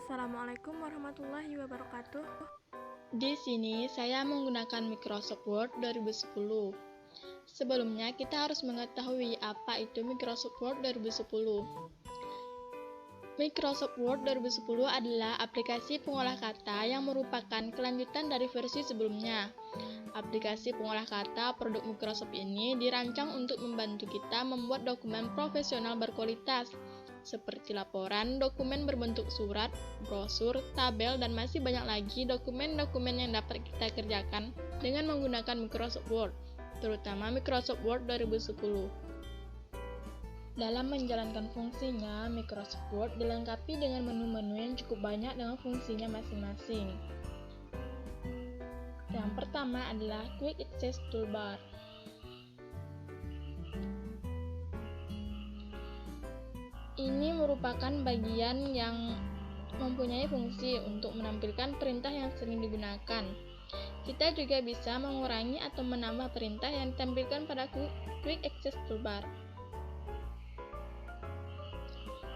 Assalamualaikum warahmatullahi wabarakatuh. Di sini saya menggunakan Microsoft Word 2010. Sebelumnya kita harus mengetahui apa itu Microsoft Word 2010. Microsoft Word 2010 adalah aplikasi pengolah kata yang merupakan kelanjutan dari versi sebelumnya. Aplikasi pengolah kata produk Microsoft ini dirancang untuk membantu kita membuat dokumen profesional berkualitas, seperti laporan, dokumen berbentuk surat, brosur, tabel, dan masih banyak lagi dokumen-dokumen yang dapat kita kerjakan dengan menggunakan Microsoft Word, terutama Microsoft Word 2010. Dalam menjalankan fungsinya, Microsoft Word dilengkapi dengan menu-menu yang cukup banyak dengan fungsinya masing-masing. Yang pertama adalah Quick Access Toolbar. Ini merupakan bagian yang mempunyai fungsi untuk menampilkan perintah yang sering digunakan. Kita juga bisa mengurangi atau menambah perintah yang ditampilkan pada Quick Access Toolbar.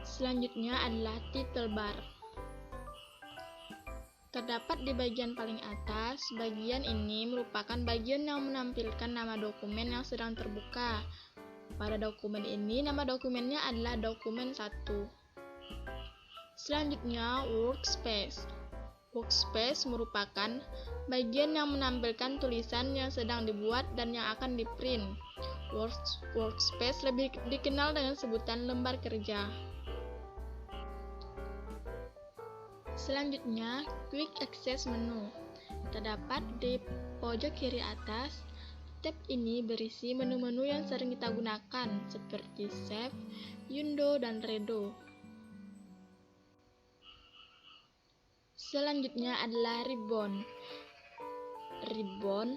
Selanjutnya adalah Title Bar. Terdapat di bagian paling atas. Bagian ini merupakan bagian yang menampilkan nama dokumen yang sedang terbuka. Pada dokumen ini, nama dokumennya adalah dokumen 1. Selanjutnya, Workspace. Workspace merupakan bagian yang menampilkan tulisan yang sedang dibuat dan yang akan di-print. Workspace lebih dikenal dengan sebutan lembar kerja. Selanjutnya, Quick Access Menu. Terdapat di pojok kiri atas. Tab ini berisi menu-menu yang sering kita gunakan, seperti Save, Undo, dan Redo. Selanjutnya adalah Ribbon. Ribbon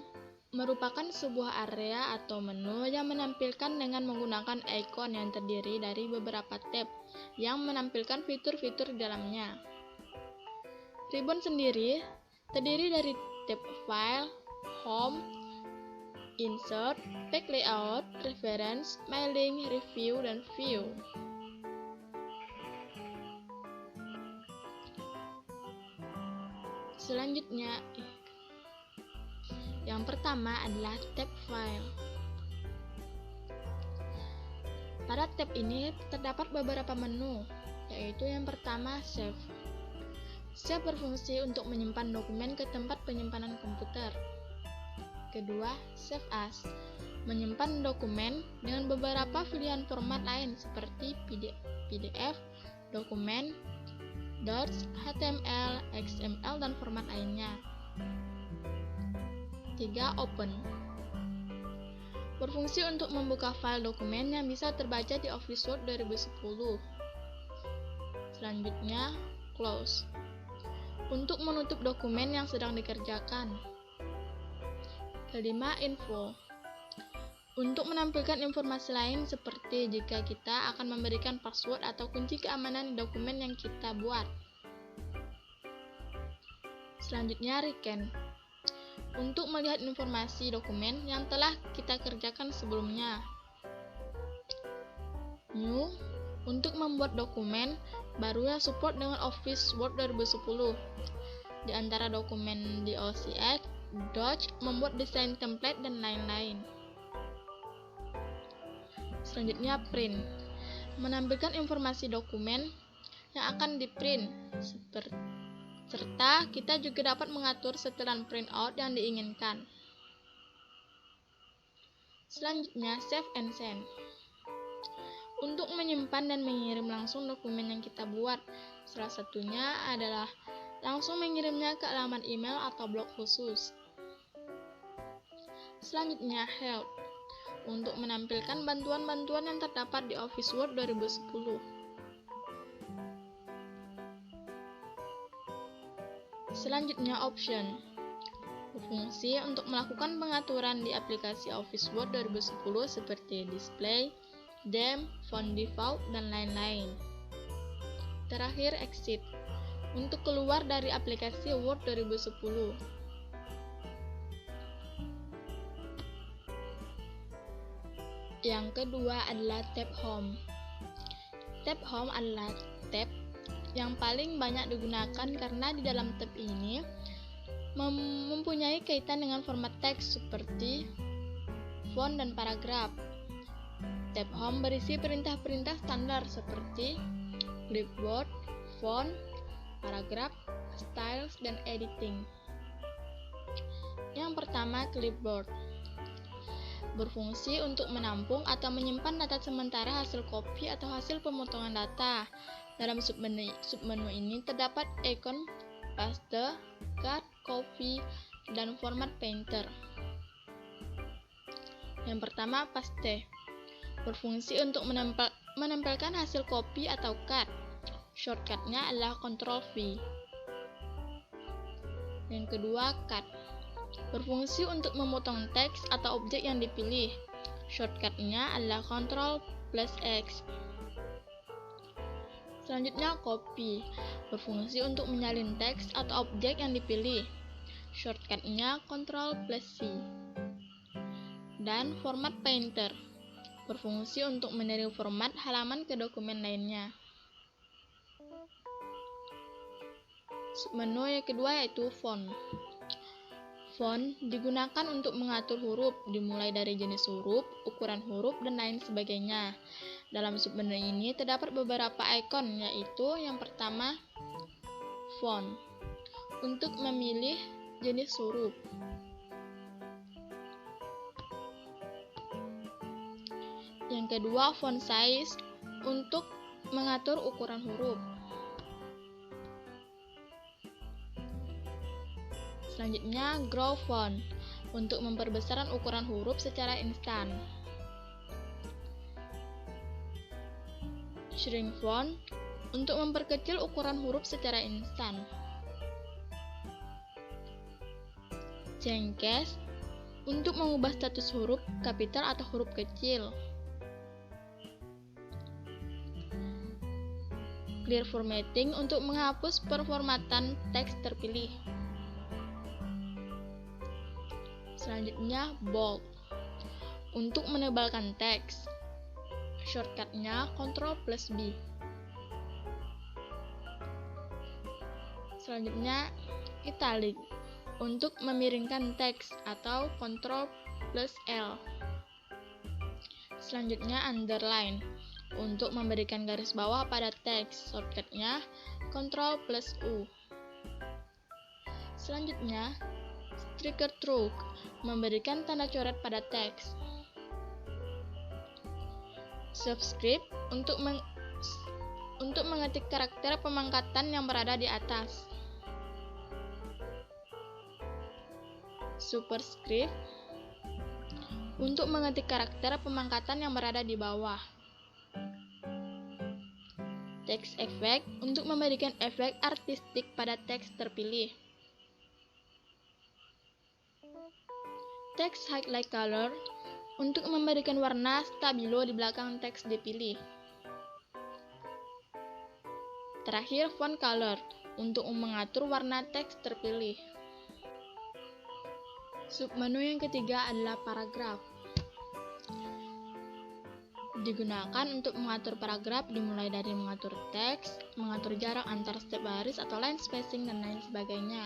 merupakan sebuah area atau menu yang menampilkan dengan menggunakan ikon yang terdiri dari beberapa tab yang menampilkan fitur-fitur di dalamnya. Ribbon sendiri terdiri dari tab File, Home, Insert, Page Layout, Reference, Mailing, Review, dan View. Selanjutnya, yang pertama adalah tab File. Pada tab ini terdapat beberapa menu, yaitu yang pertama Save. Save berfungsi untuk menyimpan dokumen ke tempat penyimpanan komputer. Kedua, Save As, menyimpan dokumen dengan beberapa pilihan format lain seperti PDF, dokumen, Docs, HTML, XML, dan format lainnya. 3. Open, berfungsi untuk membuka file dokumen yang bisa terbaca di Office Word 2010. Selanjutnya, Close, untuk menutup dokumen yang sedang dikerjakan. Kelima, Info, untuk menampilkan informasi lain seperti jika kita akan memberikan password atau kunci keamanan di dokumen yang kita buat. Selanjutnya, Recap, untuk melihat informasi dokumen yang telah kita kerjakan sebelumnya. New, untuk membuat dokumen baru yang support dengan Office Word 2010. Di antara dokumen di OCX, Docs, membuat desain template, dan lain-lain. Selanjutnya, Print, menampilkan informasi dokumen yang akan di-print, serta kita juga dapat mengatur setelan printout yang diinginkan. Selanjutnya, Save and Send, untuk menyimpan dan mengirim langsung dokumen yang kita buat. Salah satunya adalah langsung mengirimnya ke alamat email atau blog khusus. Selanjutnya, Help, untuk menampilkan bantuan-bantuan yang terdapat di Office Word 2010. Selanjutnya, Option, berfungsi untuk melakukan pengaturan di aplikasi Office Word 2010 seperti Display, Theme, Font Default, dan lain-lain. Terakhir, Exit, untuk keluar dari aplikasi Word 2010. Yang kedua adalah tab Home. Tab Home adalah tab yang paling banyak digunakan karena di dalam tab ini mempunyai kaitan dengan format teks seperti font dan paragraf. Tab Home berisi perintah-perintah standar seperti clipboard, font, paragraf, styles, dan editing. Yang pertama, clipboard. Berfungsi untuk menampung atau menyimpan data sementara hasil copy atau hasil pemotongan data. Dalam submenu ini terdapat ikon paste, cut, copy, dan format painter. Yang pertama, paste. Berfungsi untuk menempelkan hasil copy atau cut. Shortcutnya adalah Ctrl+V. Yang kedua, cut. Berfungsi untuk memotong teks atau objek yang dipilih. Shortcutnya adalah Ctrl+X. Selanjutnya, copy. Berfungsi untuk menyalin teks atau objek yang dipilih. Shortcutnya Ctrl+C. Dan format painter. Berfungsi untuk meniru format halaman ke dokumen lainnya. Submenu yang kedua yaitu font. Font digunakan untuk mengatur huruf, dimulai dari jenis huruf, ukuran huruf, dan lain sebagainya. Dalam submenu ini terdapat beberapa ikon, yaitu yang pertama, font, untuk memilih jenis huruf. Yang kedua, font size, untuk mengatur ukuran huruf. Selanjutnya, grow font, untuk memperbesar ukuran huruf secara instan. Shrink font, untuk memperkecil ukuran huruf secara instan. Change case, untuk mengubah status huruf kapital atau huruf kecil. Clear formatting, untuk menghapus performatan teks terpilih. Selanjutnya, bold, untuk menebalkan teks. Shortcutnya Ctrl+B. Selanjutnya, italic, untuk memiringkan teks atau Ctrl+L. Selanjutnya, underline, untuk memberikan garis bawah pada teks. Shortcutnya Ctrl+U. Selanjutnya, striker through, memberikan tanda coret pada teks. Subscript, untuk mengetik karakter pemangkatan yang berada di atas. Superscript, untuk mengetik karakter pemangkatan yang berada di bawah. Text effect, untuk memberikan efek artistik pada teks terpilih. Text highlight color, untuk memberikan warna stabilo di belakang teks dipilih. Terakhir, font color, untuk mengatur warna teks terpilih. Submenu yang ketiga adalah paragraf. Digunakan untuk mengatur paragraf, dimulai dari mengatur teks, mengatur jarak antar setiap baris atau line spacing, dan lain sebagainya.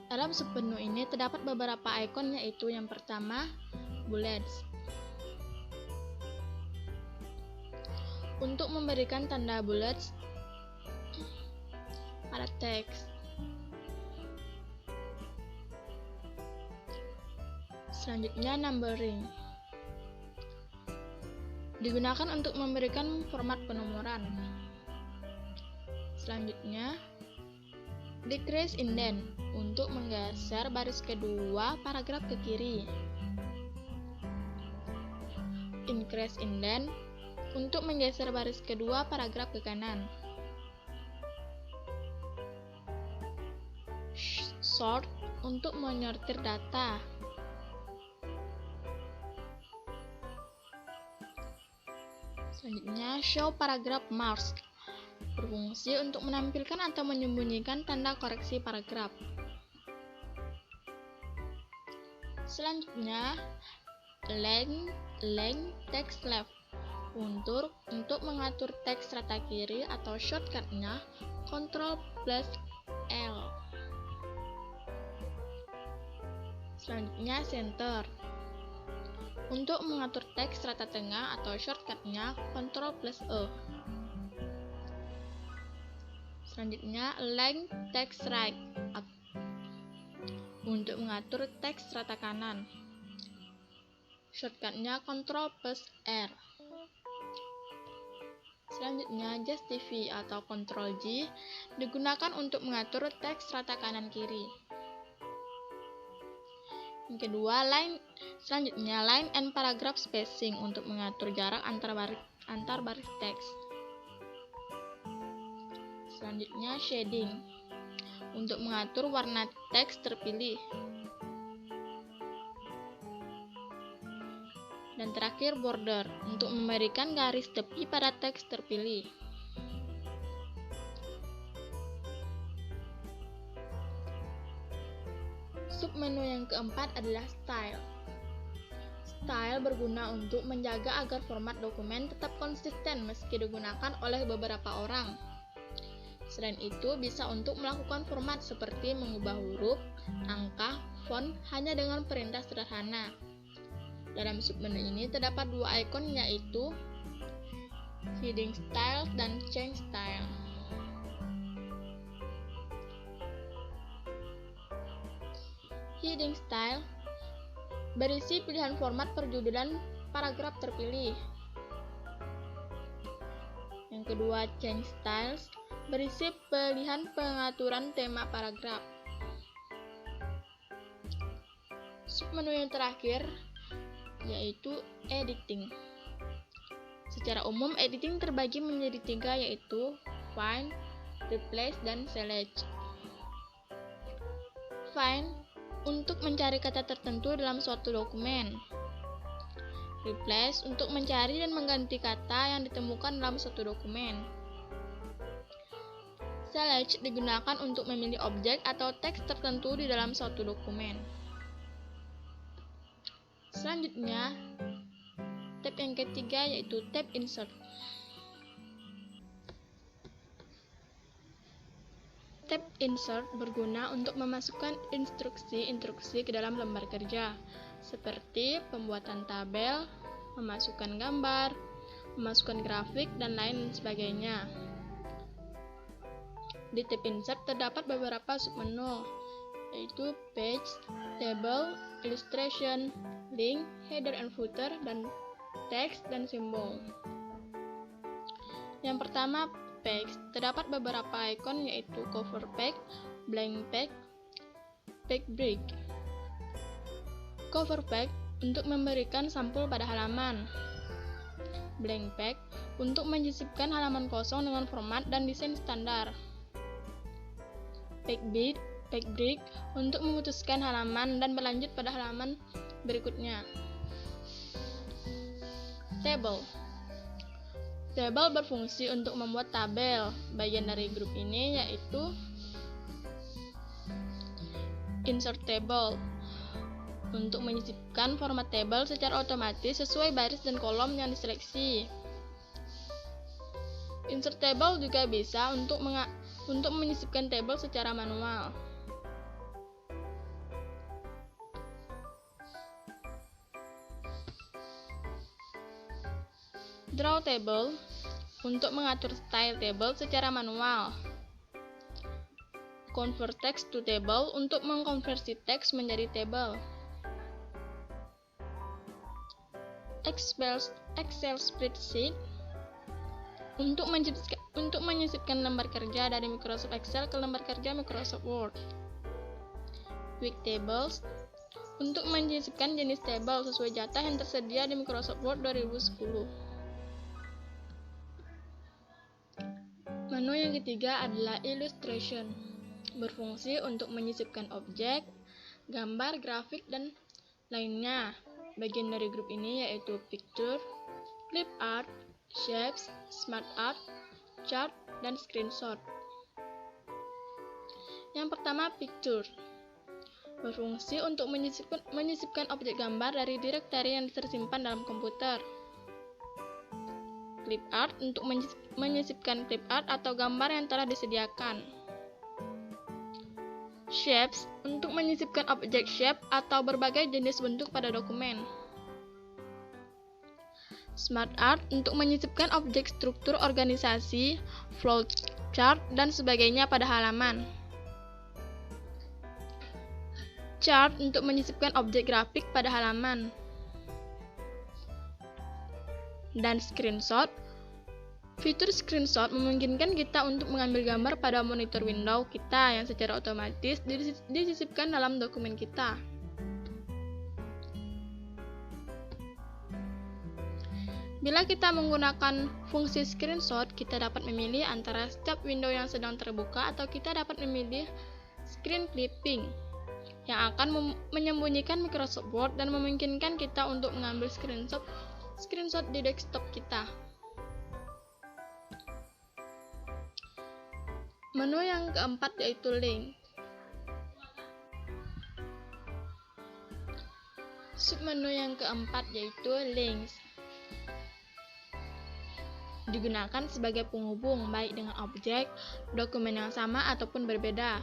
Dalam submenu ini terdapat beberapa ikon, yaitu yang pertama, bullets, untuk memberikan tanda bullets pada teks. Selanjutnya, numbering, digunakan untuk memberikan format penomoran. Selanjutnya, decrease indent, untuk menggeser baris kedua paragraf ke kiri. Increase indent, untuk menggeser baris kedua paragraf ke kanan. Sort, untuk menyortir data. Selanjutnya, show paragraph marks, berfungsi untuk menampilkan atau menyembunyikan tanda koreksi paragraf. Selanjutnya, length text left, Untuk mengatur teks rata kiri atau shortcut-nya Ctrl+L. Selanjutnya center. Untuk mengatur teks rata tengah atau shortcut-nya Ctrl+E. Selanjutnya align text right. Untuk mengatur teks rata kanan, shortcut-nya Ctrl+R. Selanjutnya justify atau Ctrl+G digunakan untuk mengatur teks rata kanan kiri. Yang kedua, selanjutnya line and paragraph spacing untuk mengatur jarak antar baris teks. Selanjutnya shading untuk mengatur warna teks terpilih. Dan terakhir border untuk memberikan garis tepi pada teks terpilih. Submenu yang keempat adalah style. Style berguna untuk menjaga agar format dokumen tetap konsisten meski digunakan oleh beberapa orang. Selain itu, bisa untuk melakukan format seperti mengubah huruf, angka, font hanya dengan perintah sederhana. Dalam submenu ini terdapat dua ikon, yaitu Heading Style dan Change Style. Heading Style berisi pilihan format perjudilan paragraf terpilih. Yang kedua, Change Styles berisi pilihan pengaturan tema paragraf. Submenu yang terakhir yaitu Editing. Secara umum, editing terbagi menjadi 3, yaitu Find, Replace, dan Select. Find untuk mencari kata tertentu dalam suatu dokumen. Replace untuk mencari dan mengganti kata yang ditemukan dalam suatu dokumen. Select digunakan untuk memilih objek atau teks tertentu di dalam suatu dokumen. Selanjutnya, tab yang ketiga yaitu tab Insert. Tab Insert berguna untuk memasukkan instruksi-instruksi ke dalam lembar kerja, seperti pembuatan tabel, memasukkan gambar, memasukkan grafik, dan lain sebagainya. Di tab Insert terdapat beberapa submenu, yaitu Page, Table, Illustration, Link, Header and Footer, dan Teks dan Simbol. Yang pertama, Page. Terdapat beberapa ikon, yaitu Cover Page, Blank Page, Page Break. Cover Page untuk memberikan sampul pada halaman. Blank Page untuk menyisipkan halaman kosong dengan format dan desain standar. Page Break untuk memutuskan halaman dan berlanjut pada halaman berikutnya. Table berfungsi untuk membuat tabel. Bagian dari grup ini yaitu Insert Table untuk menyisipkan format tabel secara otomatis sesuai baris dan kolom yang diseleksi. Insert Table juga bisa untuk menyisipkan tabel secara manual. Draw Table untuk mengatur style table secara manual. Convert Text to Table untuk mengkonversi teks menjadi tabel. Excel Spreadsheet untuk menyisipkan lembar kerja dari Microsoft Excel ke lembar kerja Microsoft Word. Quick Tables untuk menyisipkan jenis tabel sesuai jatah yang tersedia di Microsoft Word 2010. Menu yang ketiga adalah Illustration. Berfungsi untuk menyisipkan objek, gambar, grafik, dan lainnya. Bagian dari grup ini yaitu Picture, Clip Art, Shapes, Smart Art, Chart, dan Screenshot. Yang pertama, Picture. Berfungsi untuk menyisipkan objek gambar dari direktori yang tersimpan dalam komputer. clip art untuk menyisipkan clip art atau gambar yang telah disediakan. Shapes untuk menyisipkan objek shape atau berbagai jenis bentuk pada dokumen. Smart art untuk menyisipkan objek struktur organisasi, flowchart, dan sebagainya pada halaman. Chart untuk menyisipkan objek grafik pada halaman. Dan screenshot. Fitur screenshot memungkinkan kita untuk mengambil gambar pada monitor window kita yang secara otomatis disisipkan dalam dokumen kita. Bila kita menggunakan fungsi screenshot, kita dapat memilih antara setiap window yang sedang terbuka atau kita dapat memilih screen clipping yang akan menyembunyikan Microsoft Word dan memungkinkan kita untuk mengambil screenshot di desktop kita. Menu yang keempat yaitu link. Submenu yang keempat yaitu links. Digunakan sebagai penghubung baik dengan objek, dokumen yang sama ataupun berbeda.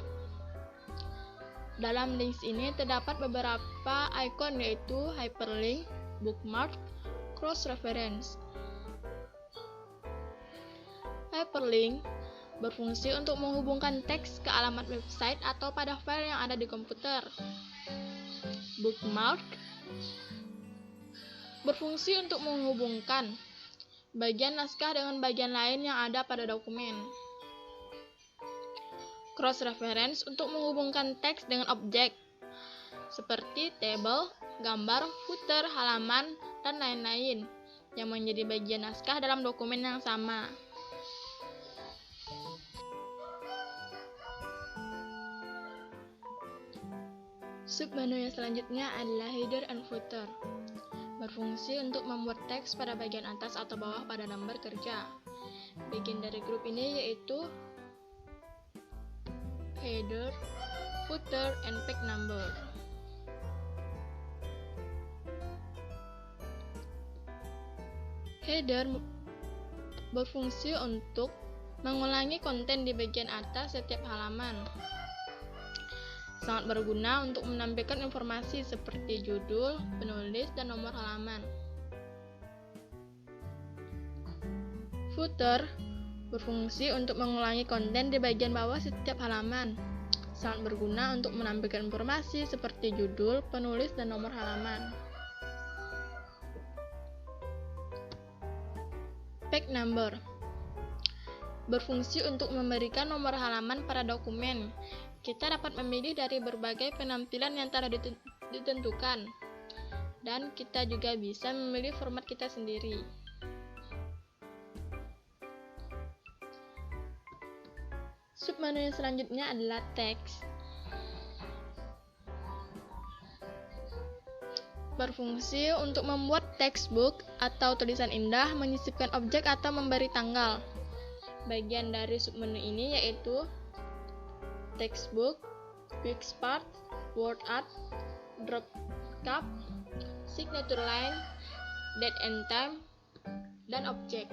Dalam links ini terdapat beberapa ikon yaitu hyperlink, bookmark, cross-reference. Hyperlink berfungsi untuk menghubungkan teks ke alamat website atau pada file yang ada di komputer. Bookmark berfungsi untuk menghubungkan bagian naskah dengan bagian lain yang ada pada dokumen. Cross-reference untuk menghubungkan teks dengan objek, seperti tabel, gambar, footer, halaman, dan lain-lain, yang menjadi bagian naskah dalam dokumen yang sama. Submenu yang selanjutnya adalah header and footer. Berfungsi untuk membuat teks pada bagian atas atau bawah pada lembar kerja. Bagian dari grup ini yaitu header, footer, and page number. Header berfungsi untuk mengulangi konten di bagian atas setiap halaman. Sangat berguna untuk menampilkan informasi seperti judul, penulis, dan nomor halaman. Footer berfungsi untuk mengulangi konten di bagian bawah setiap halaman. Sangat berguna untuk menampilkan informasi seperti judul, penulis, dan nomor halaman. Page number berfungsi untuk memberikan nomor halaman pada dokumen. Kita dapat memilih dari berbagai penampilan yang telah ditentukan, dan kita juga bisa memilih format kita sendiri. Submenu yang selanjutnya adalah teks. Berfungsi untuk membuat textbook atau tulisan indah, menyisipkan objek atau memberi tanggal. Bagian dari submenu ini yaitu textbook, quick start, word art, drop cap, signature line, date and time, dan objek.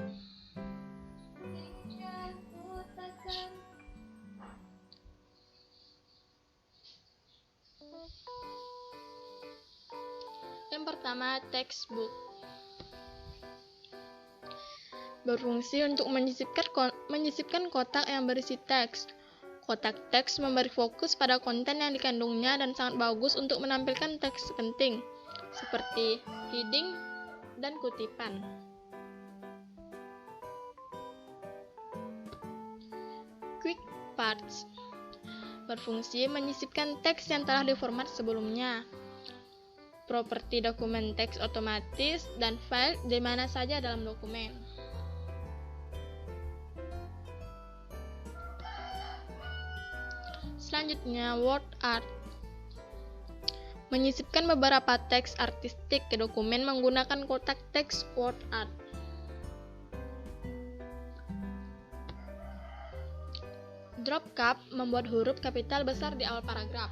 Yang pertama, textbook. Berfungsi untuk menyisipkan kotak yang berisi teks. Kotak teks memberi fokus pada konten yang dikandungnya dan sangat bagus untuk menampilkan teks penting, seperti heading dan kutipan. Quick parts berfungsi menyisipkan teks yang telah diformat sebelumnya. Properti dokumen teks otomatis dan file di mana saja dalam dokumen. Selanjutnya, word art. Menyisipkan beberapa teks artistik ke dokumen menggunakan kotak teks word art. Drop cap membuat huruf kapital besar di awal paragraf.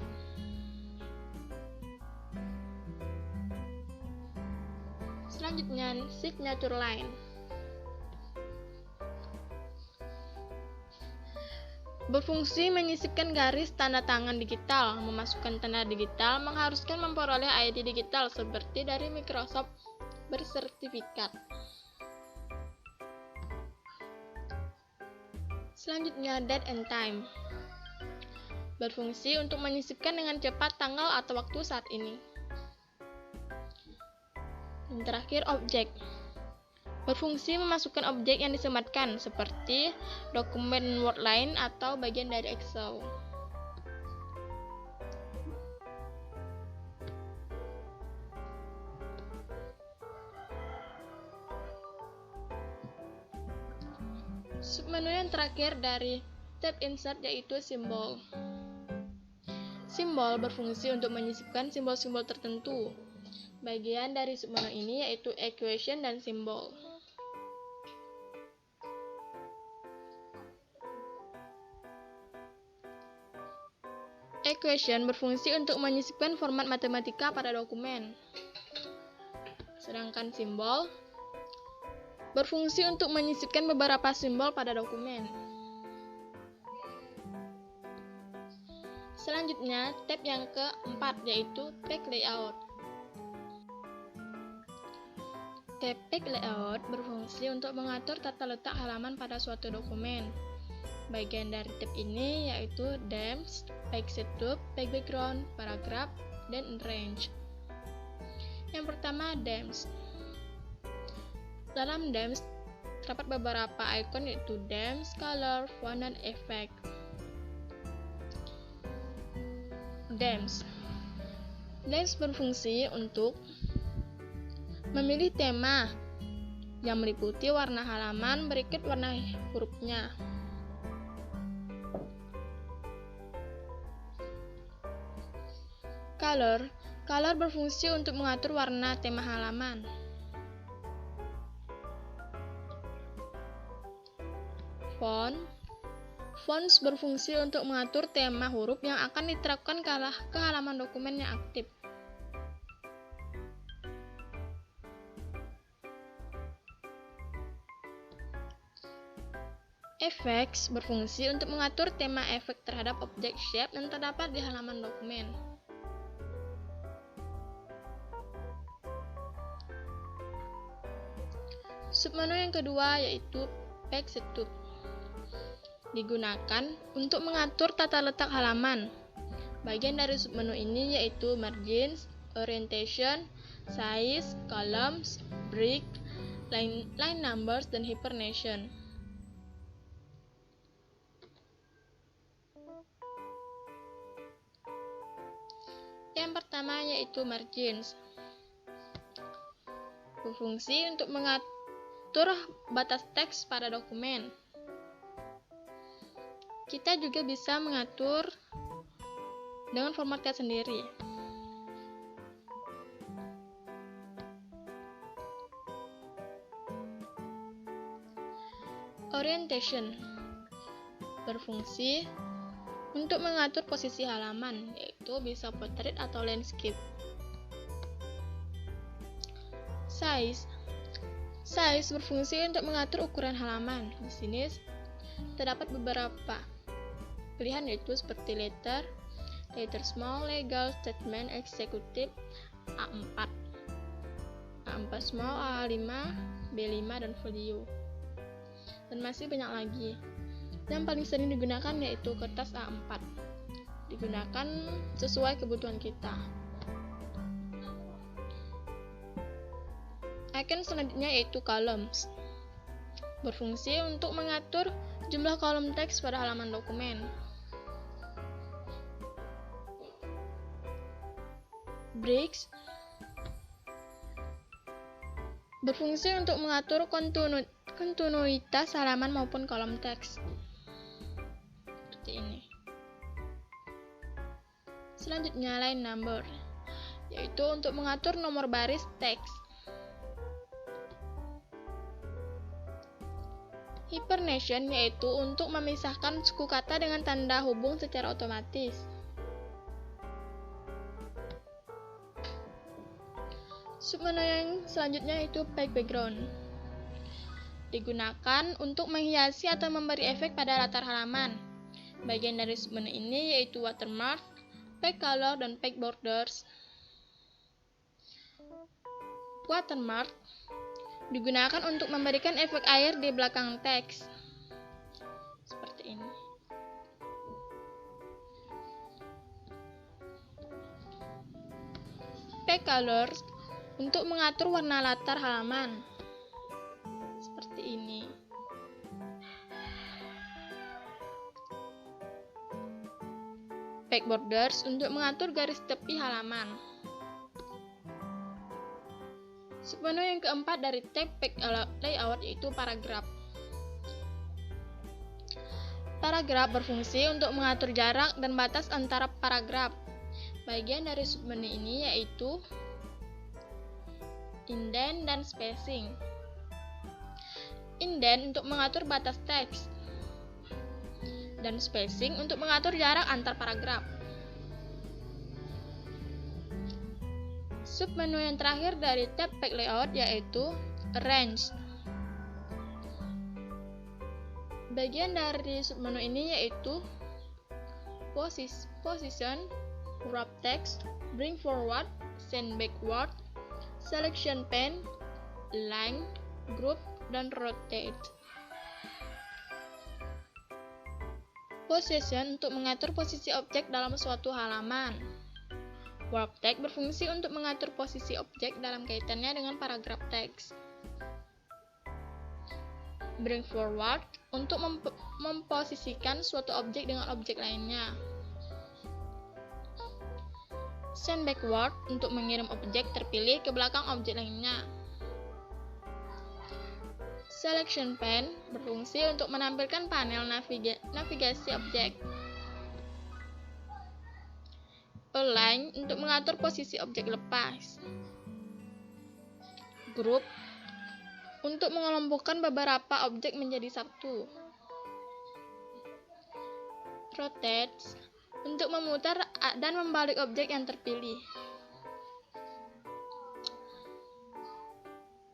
Selanjutnya, signature line. Berfungsi menyisipkan garis tanda tangan digital. Memasukkan tanda digital mengharuskan memperoleh ID digital seperti dari Microsoft bersertifikat. Selanjutnya, date and time. Berfungsi untuk menyisipkan dengan cepat tanggal atau waktu saat ini. Yang terakhir, objek. Berfungsi memasukkan objek yang disematkan, seperti dokumen Word lain atau bagian dari Excel. Submenu yang terakhir dari tab Insert yaitu simbol. Simbol berfungsi untuk menyisipkan simbol-simbol tertentu. Bagian dari submenu ini yaitu equation dan simbol. Equation berfungsi untuk menyisipkan format matematika pada dokumen. Sedangkan simbol berfungsi untuk menyisipkan beberapa simbol pada dokumen. Selanjutnya, tab yang keempat yaitu Page Layout. Tab Page Layout berfungsi untuk mengatur tata letak halaman pada suatu dokumen. Bagian dari tab ini yaitu Themes, Page Setup, Page Background, Paragraph, dan Arrange. Yang pertama, Themes. Dalam Themes terdapat beberapa icon yaitu Themes, Color, Font, dan Effect. Themes berfungsi untuk memilih tema yang meliputi warna halaman berikut warna hurufnya. Color berfungsi untuk mengatur warna tema halaman. Fonts berfungsi untuk mengatur tema huruf yang akan diterapkan ke halaman dokumen yang aktif. Effects berfungsi untuk mengatur tema efek terhadap objek shape yang terdapat di halaman dokumen. Submenu yang kedua yaitu Page Setup. Digunakan untuk mengatur tata letak halaman. Bagian dari submenu ini yaitu Margins, Orientation, Size, Columns, Break, Line Numbers, dan Hibernation. Yang pertama yaitu Margins. Berfungsi untuk mengatur batas teks pada dokumen. Kita juga bisa mengatur dengan format teks sendiri. Orientation berfungsi untuk mengatur posisi halaman, yaitu bisa portrait atau landscape. Size berfungsi untuk mengatur ukuran halaman. Di sini terdapat beberapa pilihan yaitu seperti letter small, legal, statement, executive, A4 small, A5, B5, dan folio. Dan masih banyak lagi. Yang paling sering digunakan yaitu kertas A4. Digunakan sesuai kebutuhan kita. Icon selanjutnya yaitu columns. Berfungsi untuk mengatur jumlah kolom teks pada halaman dokumen. Breaks berfungsi untuk mengatur kontinuitas halaman maupun kolom teks. Seperti ini. Selanjutnya line number, yaitu untuk mengatur nomor baris teks. Hibernation yaitu untuk memisahkan suku kata dengan tanda hubung secara otomatis. Submenu yang selanjutnya itu Page Background. Digunakan untuk menghiasi atau memberi efek pada latar halaman. Bagian dari submenu ini yaitu watermark, page color, dan page borders. Watermark digunakan untuk memberikan efek air di belakang teks. Seperti ini. Page colors untuk mengatur warna latar halaman. Seperti ini. Page borders untuk mengatur garis tepi halaman. Submenu yang keempat dari tab page layout yaitu paragraf. Paragraf berfungsi untuk mengatur jarak dan batas antara paragraf. Bagian dari submenu ini yaitu indent dan spacing. Indent untuk mengatur batas teks, dan spacing untuk mengatur jarak antar paragraf. Submenu yang terakhir dari tab page layout yaitu arrange. Bagian dari submenu ini yaitu position, wrap text, bring forward, send backward, selection pane, align, group, dan rotate. Position untuk mengatur posisi objek dalam suatu halaman. Wrap text berfungsi untuk mengatur posisi objek dalam kaitannya dengan paragraf teks. Bring forward untuk memposisikan suatu objek dengan objek lainnya. Send backward untuk mengirim objek terpilih ke belakang objek lainnya. Selection pane berfungsi untuk menampilkan panel navigasi objek. Align untuk mengatur posisi objek lepas. Group untuk mengelompokkan beberapa objek menjadi satu. Rotate untuk memutar dan membalik objek yang terpilih.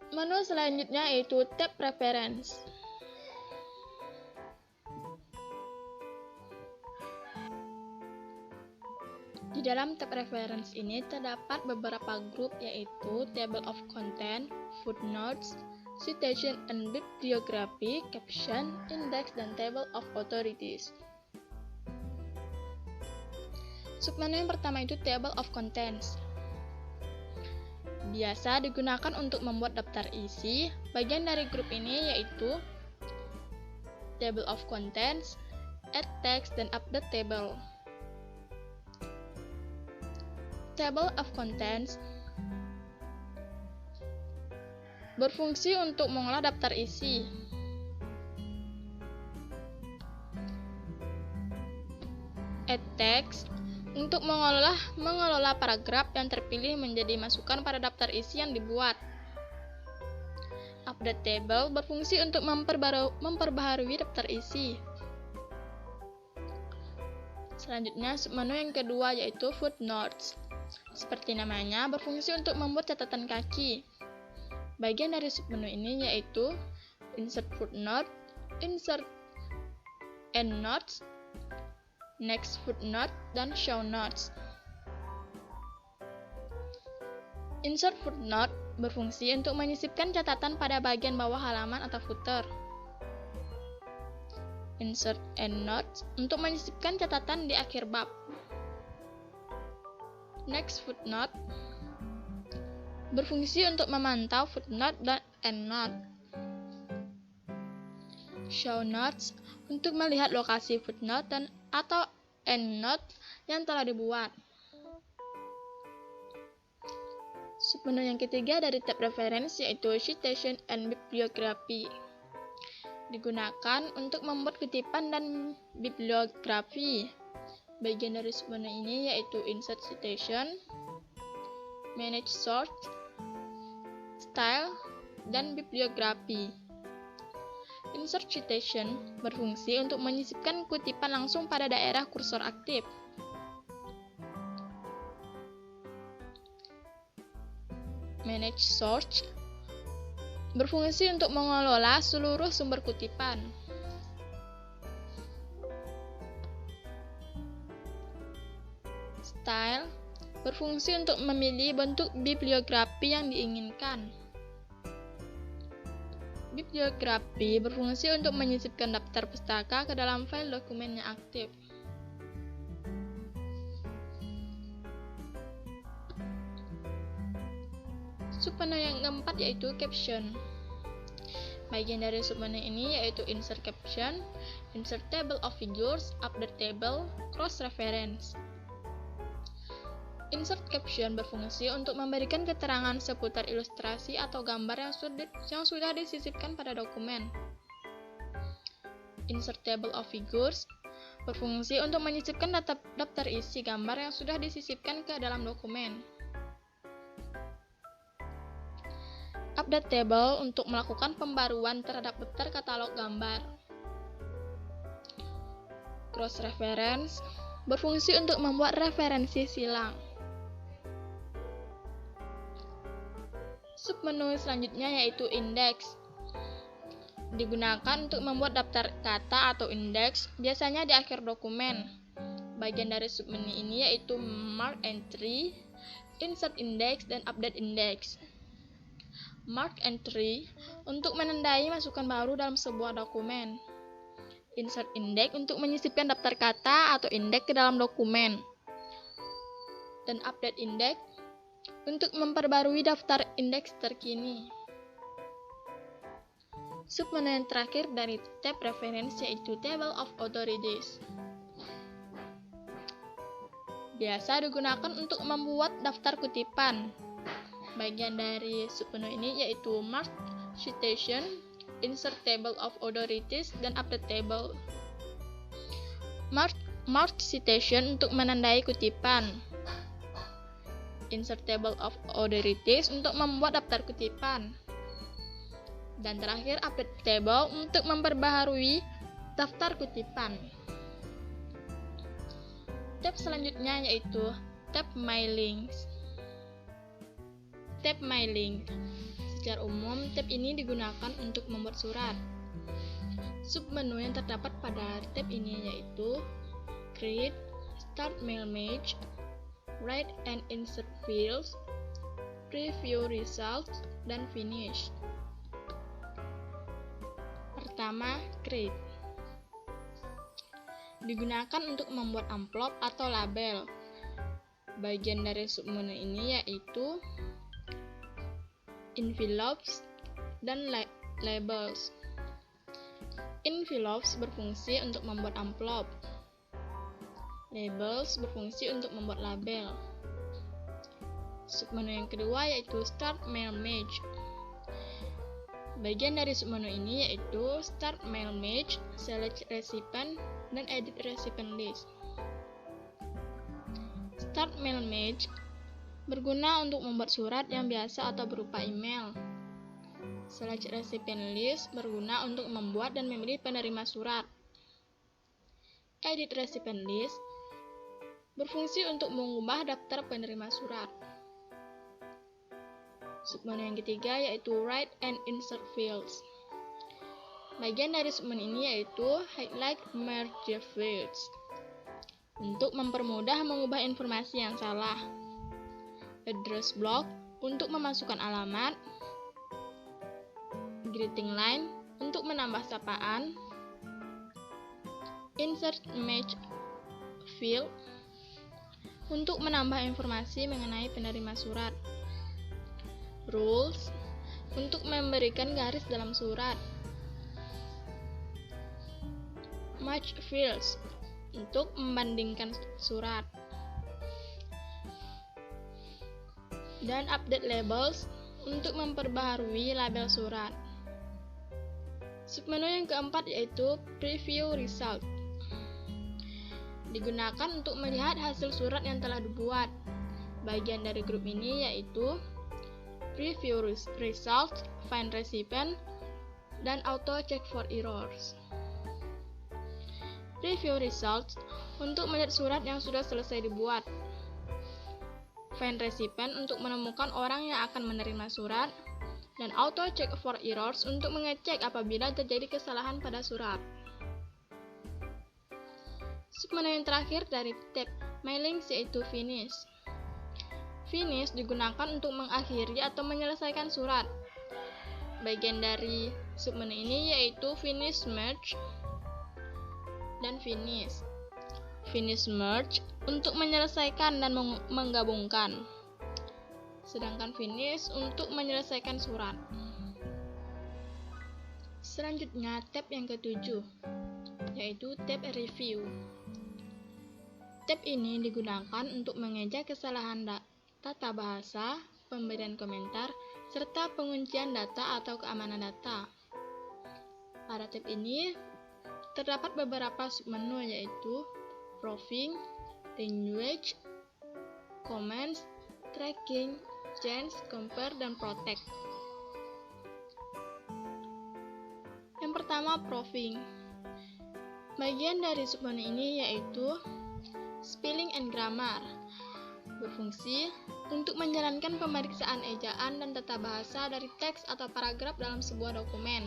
Menu selanjutnya yaitu tab preference. Di dalam tab preference ini terdapat beberapa grup yaitu table of content, footnotes, citation and bibliography, caption, index, dan table of authorities. Submenu yang pertama itu table of contents. Biasa digunakan untuk membuat daftar isi. Bagian dari grup ini yaitu table of contents, add text, dan update table. Table of contents berfungsi untuk mengolah daftar isi. Add text untuk mengelola paragraf yang terpilih menjadi masukan pada daftar isi yang dibuat. Update table berfungsi untuk memperbaharui daftar isi. Selanjutnya, submenu yang kedua yaitu footnotes. Seperti namanya, berfungsi untuk membuat catatan kaki. Bagian dari submenu ini yaitu insert footnote, insert endnotes, next footnote, dan show notes. Insert footnote berfungsi untuk menyisipkan catatan pada bagian bawah halaman atau footer. Insert endnotes untuk menyisipkan catatan di akhir bab. Next footnote berfungsi untuk memantau footnote dan endnote. Show notes untuk melihat lokasi footnote atau endnote yang telah dibuat. Submenu yang ketiga dari tab reference yaitu citation and bibliography. Digunakan untuk membuat kutipan dan bibliografi. Bagian dari submenu ini yaitu insert citation, manage source, style, dan bibliografi. Insert citation berfungsi untuk menyisipkan kutipan langsung pada daerah kursor aktif. Manage source berfungsi untuk mengelola seluruh sumber kutipan. file berfungsi untuk memilih bentuk bibliografi yang diinginkan. Bibliografi berfungsi untuk menyisipkan daftar pustaka ke dalam file dokumen yang aktif. Submenu yang keempat yaitu caption. Bagian dari submenu ini yaitu insert caption, insert table of figures, update table, cross reference. Insert caption berfungsi untuk memberikan keterangan seputar ilustrasi atau gambar yang sudah disisipkan pada dokumen. Insert table of figures berfungsi untuk menyisipkan daftar isi gambar yang sudah disisipkan ke dalam dokumen. Update table untuk melakukan pembaruan terhadap daftar katalog gambar. Cross reference berfungsi untuk membuat referensi silang. Submenu selanjutnya yaitu index. Digunakan untuk membuat daftar kata atau indeks, biasanya di akhir dokumen. Bagian dari submenu ini yaitu mark entry, insert index, dan update index. Mark entry untuk menandai masukan baru dalam sebuah dokumen. Insert index untuk menyisipkan daftar kata atau indeks ke dalam dokumen. Dan update index untuk memperbarui daftar indeks terkini. Submenu yang terakhir dari tab reference yaitu Table of Authorities. Biasa digunakan untuk membuat daftar kutipan. Bagian dari submenu ini yaitu Mark Citation, Insert Table of Authorities, dan Update Table. Mark Citation untuk menandai kutipan. Insert Table of Authorities untuk membuat daftar kutipan. Dan terakhir Update Table untuk memperbaharui daftar kutipan. Tab selanjutnya yaitu Tab My Links. Tab My Link. Secara umum, tab ini digunakan untuk membuat surat. Submenu yang terdapat pada tab ini yaitu Create, Start Mail Match, Write and Insert Fields, Preview Results, dan Finish. Pertama, Create. Digunakan untuk membuat amplop atau label. Bagian dari submenu ini yaitu envelopes dan labels. Envelopes berfungsi untuk membuat amplop. Labels berfungsi untuk membuat label. Submenu yang kedua yaitu Start Mail Match. Bagian dari submenu ini yaitu Start Mail Match, Select Recipient, dan Edit Recipient List. Start Mail Match berguna untuk membuat surat yang biasa atau berupa email. Select Recipient List berguna untuk membuat dan memilih penerima surat. Edit Recipient List berfungsi untuk mengubah daftar penerima surat. Submenu yang ketiga yaitu Write and Insert Fields. Bagian dari submenu ini yaitu Highlight Merge Fields untuk mempermudah mengubah informasi yang salah. Address block untuk memasukkan alamat, greeting line untuk menambah sapaan, insert match field untuk menambah informasi mengenai penerima surat, rules untuk memberikan garis dalam surat, match fields untuk membandingkan surat, dan update labels untuk memperbaharui label surat. Submenu yang keempat yaitu Preview Result. Digunakan untuk melihat hasil surat yang telah dibuat. Bagian dari grup ini yaitu Preview Result, Find Recipient, dan Auto Check for Errors. Preview Results untuk melihat surat yang sudah selesai dibuat. Find Recipient untuk menemukan orang yang akan menerima surat, dan Auto Check for Errors untuk mengecek apabila terjadi kesalahan pada surat. Submenu yang terakhir dari tab Mailings yaitu finish. Finish digunakan untuk mengakhiri atau menyelesaikan surat. Bagian dari submenu ini yaitu finish merge dan finish. Finish merge untuk menyelesaikan dan menggabungkan. Sedangkan finish untuk menyelesaikan surat. Selanjutnya tab yang ketujuh, yaitu tab review. Tab ini digunakan untuk mengecek kesalahan tata bahasa, pemberian komentar, serta penguncian data atau keamanan data. Pada tab ini terdapat beberapa submenu yaitu proofing, language, comments, tracking, change, compare, dan protect. Yang pertama, proofing. Bagian dari submenu ini yaitu spelling and grammar, berfungsi untuk menjalankan pemeriksaan ejaan dan tata bahasa dari teks atau paragraf dalam sebuah dokumen.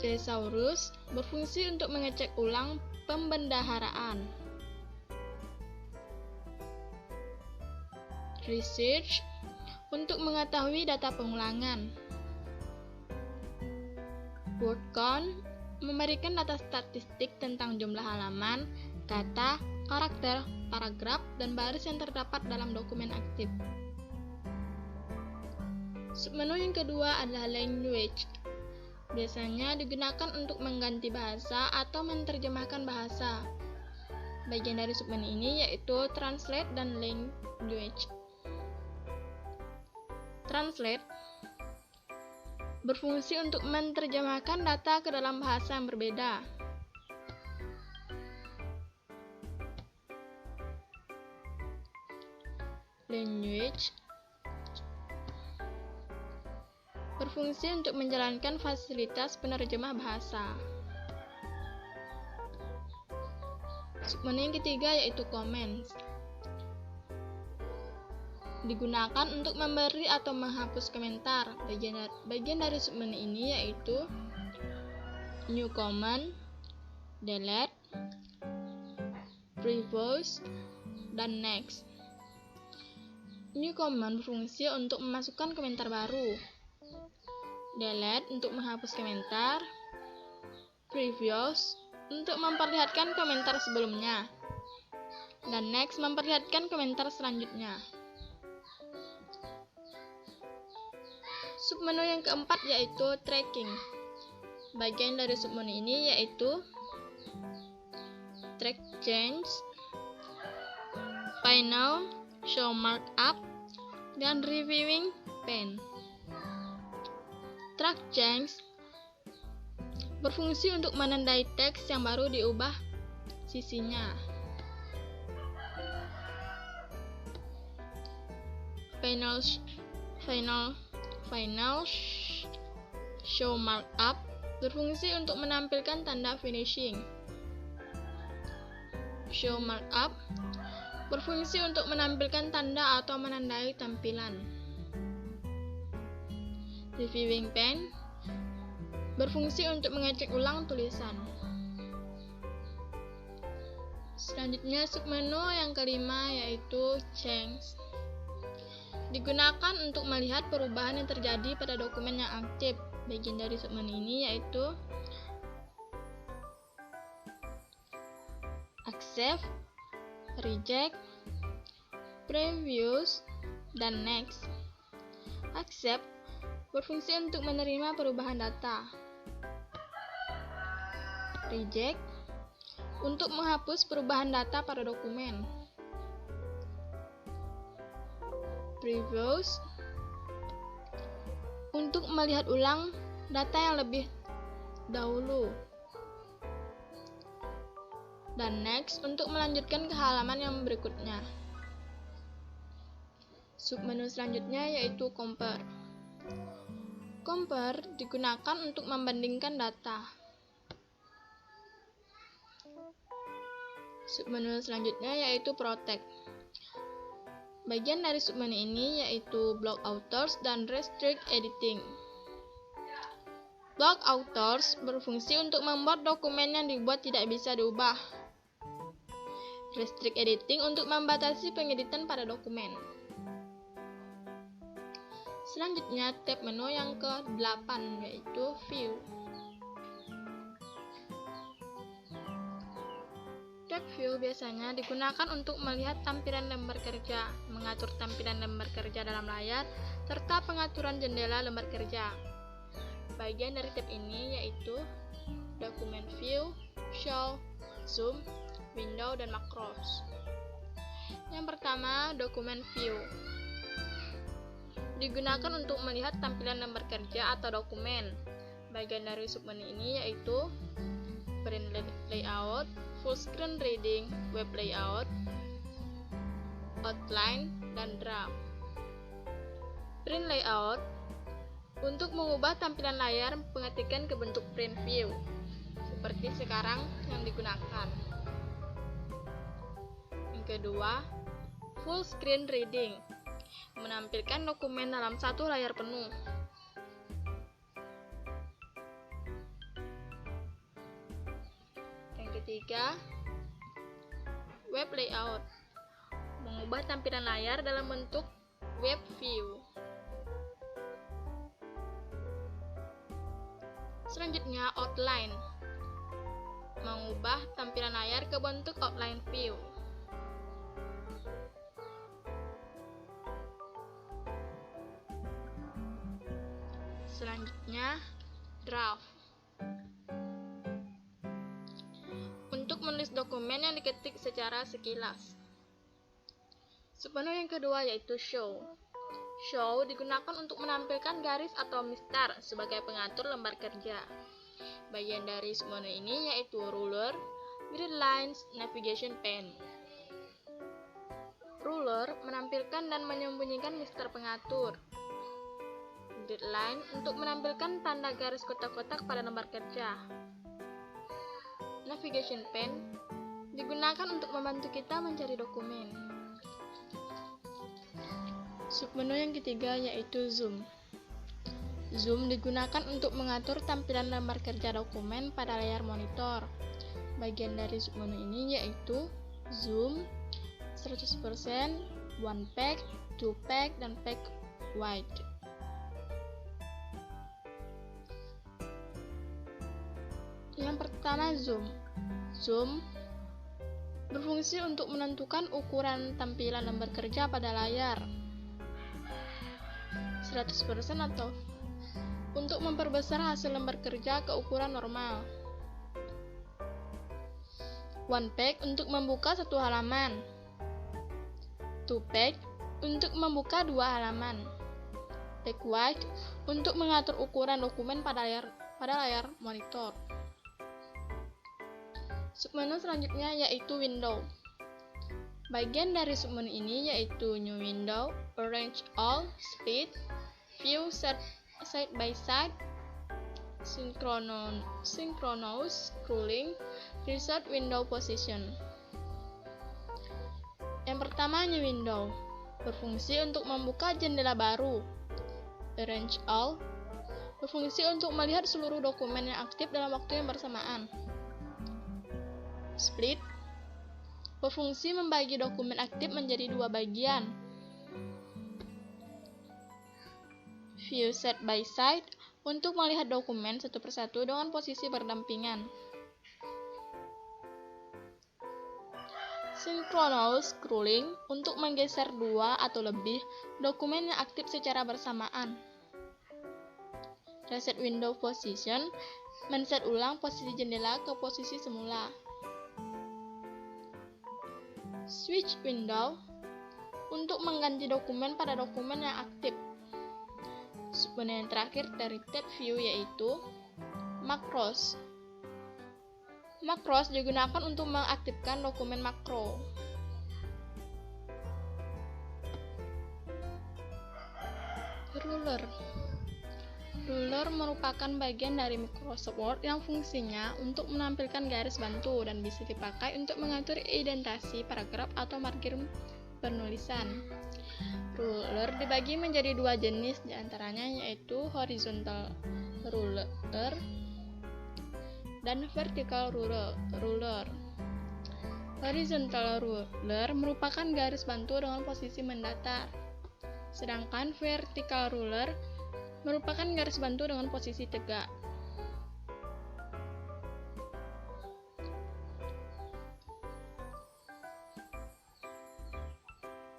Thesaurus berfungsi untuk mengecek ulang pembendaharaan. Research untuk mengetahui data pengulangan. Word count memberikan data statistik tentang jumlah halaman, kata, karakter, paragraf, dan baris yang terdapat dalam dokumen aktif. Submenu yang kedua adalah language. Biasanya digunakan untuk mengganti bahasa atau menerjemahkan bahasa. Bagian dari submenu ini yaitu translate dan language. Translate berfungsi untuk menerjemahkan data ke dalam bahasa yang berbeda. Language berfungsi untuk menjalankan fasilitas penerjemah bahasa. Submenu yang ketiga yaitu comments. Digunakan untuk memberi atau menghapus komentar. Bagian dari submenu ini yaitu new comment, delete, previous, dan next. New comment berfungsi untuk memasukkan komentar baru. Delete untuk menghapus komentar. Previous untuk memperlihatkan komentar sebelumnya. Dan next memperlihatkan komentar selanjutnya. Submenu yang keempat yaitu tracking. Bagian dari submenu ini yaitu track change, final, show markup, dan reviewing pane. Track change berfungsi untuk menandai teks yang baru diubah sisinya. Final show markup berfungsi untuk menampilkan tanda finishing. Show markup berfungsi untuk menampilkan tanda atau menandai tampilan. Reviewing pane berfungsi untuk mengecek ulang tulisan. Selanjutnya submenu yang kelima yaitu change. Digunakan untuk melihat perubahan yang terjadi pada dokumen yang aktif. Bagian dari submenu ini yaitu accept, reject, previous, dan next. Accept berfungsi untuk menerima perubahan data. Reject untuk menghapus perubahan data pada dokumen. Previous untuk melihat ulang data yang lebih dahulu. Dan next untuk melanjutkan ke halaman yang berikutnya. Submenu selanjutnya yaitu compare. Compare digunakan untuk membandingkan data. Submenu selanjutnya yaitu protect. Bagian dari submenu ini yaitu block authors dan restrict editing. Block Authors berfungsi untuk membuat dokumen yang dibuat tidak bisa diubah. Restrict Editing untuk membatasi pengeditan pada dokumen. Selanjutnya, tab menu yang ke-8 yaitu View. Tab View biasanya digunakan untuk melihat tampilan lembar kerja, mengatur tampilan lembar kerja dalam layar, serta pengaturan jendela lembar kerja. Bagian dari tab ini yaitu Document View, Show, Zoom, Window, dan Macros. Yang pertama, Document View. Digunakan untuk melihat tampilan lembar kerja atau dokumen. Bagian dari submenu ini yaitu Print Layout, Full Screen Reading, Web Layout, Outline, dan Draft. Print Layout untuk mengubah tampilan layar, pengetikan ke bentuk print view seperti sekarang yang digunakan. Yang kedua, Full Screen Reading, menampilkan dokumen dalam satu layar penuh. Yang ketiga, Web Layout, mengubah tampilan layar dalam bentuk web view. Selanjutnya, Outline, mengubah tampilan layar ke bentuk outline view. Selanjutnya, Draft, untuk menulis dokumen yang diketik secara sekilas. Submenu yang kedua yaitu Show. Show digunakan untuk menampilkan garis atau mistar sebagai pengatur lembar kerja. Bagian dari submenu ini yaitu Ruler, Grid Lines, Navigation Pane. Ruler menampilkan dan menyembunyikan mistar pengatur. Grid Line untuk menampilkan tanda garis kotak-kotak pada lembar kerja. Navigation Pane digunakan untuk membantu kita mencari dokumen. Submenu yang ketiga yaitu Zoom. Zoom digunakan untuk mengatur tampilan lembar kerja dokumen pada layar monitor. Bagian dari submenu ini yaitu Zoom, 100%, One Pack, Two Pack, dan Pack Wide. Yang pertama, Zoom. Zoom berfungsi untuk menentukan ukuran tampilan lembar kerja pada layar 100% atau untuk memperbesar hasil lembar kerja ke ukuran normal. One Pack untuk membuka satu halaman. Two Pack untuk membuka dua halaman. Pack Wide untuk mengatur ukuran dokumen pada layar monitor. Submenu selanjutnya yaitu Window. Bagian dari submenu ini yaitu New Window, Arrange All, Split, View Side by Side, Synchronous Scrolling, Reset Window Position. Yang pertama, New Window, berfungsi untuk membuka jendela baru. Arrange All, berfungsi untuk melihat seluruh dokumen yang aktif dalam waktu yang bersamaan. Split, berfungsi membagi dokumen aktif menjadi dua bagian. View Side by Side, untuk melihat dokumen satu persatu dengan posisi berdampingan. Synchronous Scrolling, untuk menggeser dua atau lebih dokumen yang aktif secara bersamaan. Reset Window Position, men-set ulang posisi jendela ke posisi semula. Switch Window, untuk mengganti dokumen pada dokumen yang aktif. Submenu yang terakhir dari tab View yaitu Macros. Macros digunakan untuk mengaktifkan dokumen makro. Ruler. Ruler merupakan bagian dari Microsoft Word yang fungsinya untuk menampilkan garis bantu dan bisa dipakai untuk mengatur indentasi paragraf atau margin penulisan. Ruler dibagi menjadi dua jenis, diantaranya yaitu horizontal ruler, dan vertical ruler. Horizontal ruler merupakan garis bantu dengan posisi mendatar, sedangkan vertical ruler merupakan garis bantu dengan posisi tegak.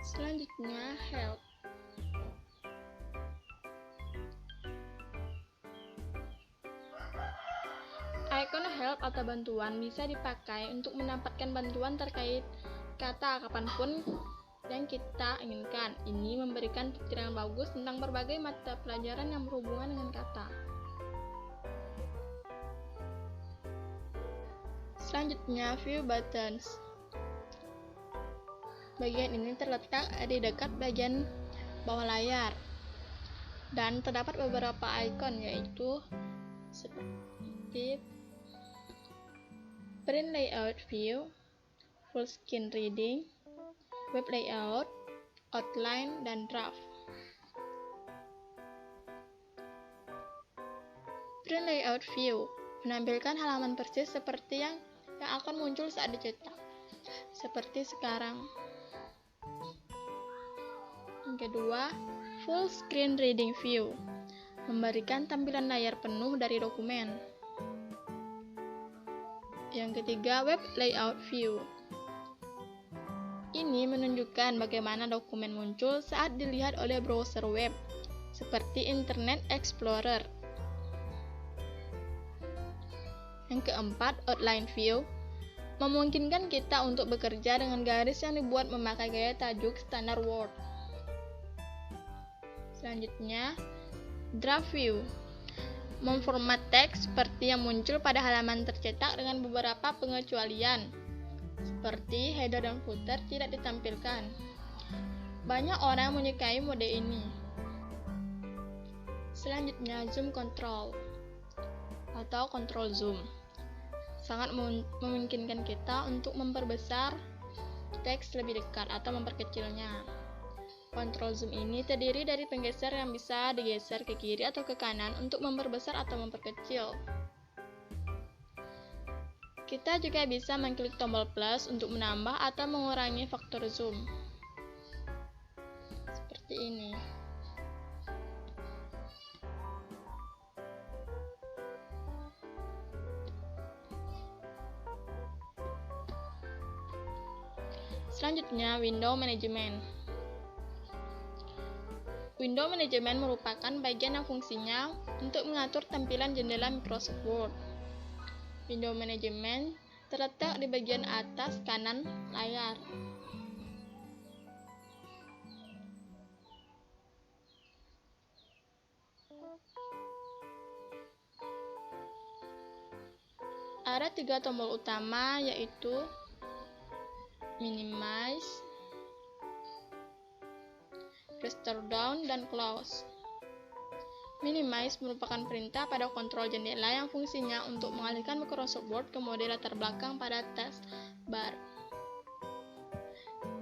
Selanjutnya, help. Icon help atau bantuan bisa dipakai untuk mendapatkan bantuan terkait kata kapanpun yang kita inginkan. Ini memberikan pikiran bagus tentang berbagai mata pelajaran yang berhubungan dengan kata. Selanjutnya, view buttons. Bagian ini terletak di dekat bagian bawah layar dan terdapat beberapa icon, yaitu seperti print layout view, full screen reading, web layout, outline, dan draft. Print layout view menampilkan halaman persis seperti yang akan muncul saat dicetak, seperti sekarang. Yang kedua, full screen reading view memberikan tampilan layar penuh dari dokumen. Yang ketiga, web layout view. Ini menunjukkan bagaimana dokumen muncul saat dilihat oleh browser web, seperti Internet Explorer. Yang keempat, outline view memungkinkan kita untuk bekerja dengan garis yang dibuat memakai gaya tajuk standar Word. Selanjutnya, draft view memformat teks seperti yang muncul pada halaman tercetak dengan beberapa pengecualian, seperti header dan footer tidak ditampilkan. Banyak orang menyukai mode ini. Selanjutnya, zoom control atau control zoom sangat memungkinkan kita untuk memperbesar teks lebih dekat atau memperkecilnya. Control zoom ini terdiri dari penggeser yang bisa digeser ke kiri atau ke kanan untuk memperbesar atau memperkecil. Kita juga bisa mengklik tombol plus untuk menambah atau mengurangi faktor zoom. Seperti ini. Selanjutnya, window management. Window management merupakan bagian yang fungsinya untuk mengatur tampilan jendela Microsoft Word. Window management terletak di bagian atas kanan layar. Ada 3 tombol utama, yaitu minimize, restore down, dan close. Minimize merupakan perintah pada kontrol jendela yang fungsinya untuk mengalihkan Microsoft Word ke mode latar belakang pada taskbar.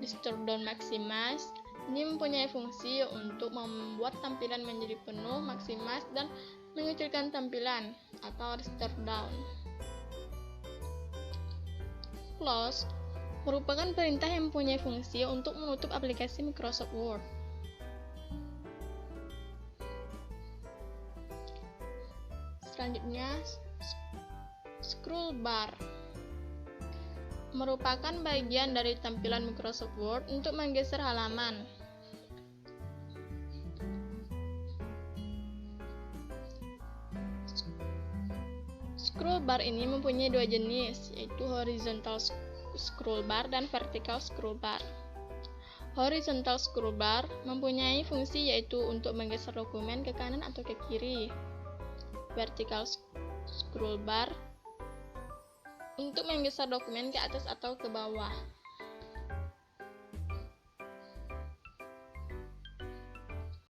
Restore down maximize ini mempunyai fungsi untuk membuat tampilan menjadi penuh, maximize, dan mengecilkan tampilan atau restore down. Close merupakan perintah yang mempunyai fungsi untuk menutup aplikasi Microsoft Word. Selanjutnya, scroll bar merupakan bagian dari tampilan Microsoft Word untuk menggeser halaman. Scroll bar ini mempunyai 2 jenis, yaitu horizontal scroll bar dan vertical scroll bar. Horizontal scroll bar mempunyai fungsi yaitu untuk menggeser dokumen ke kanan atau ke kiri. Vertical scroll bar untuk menggeser dokumen ke atas atau ke bawah.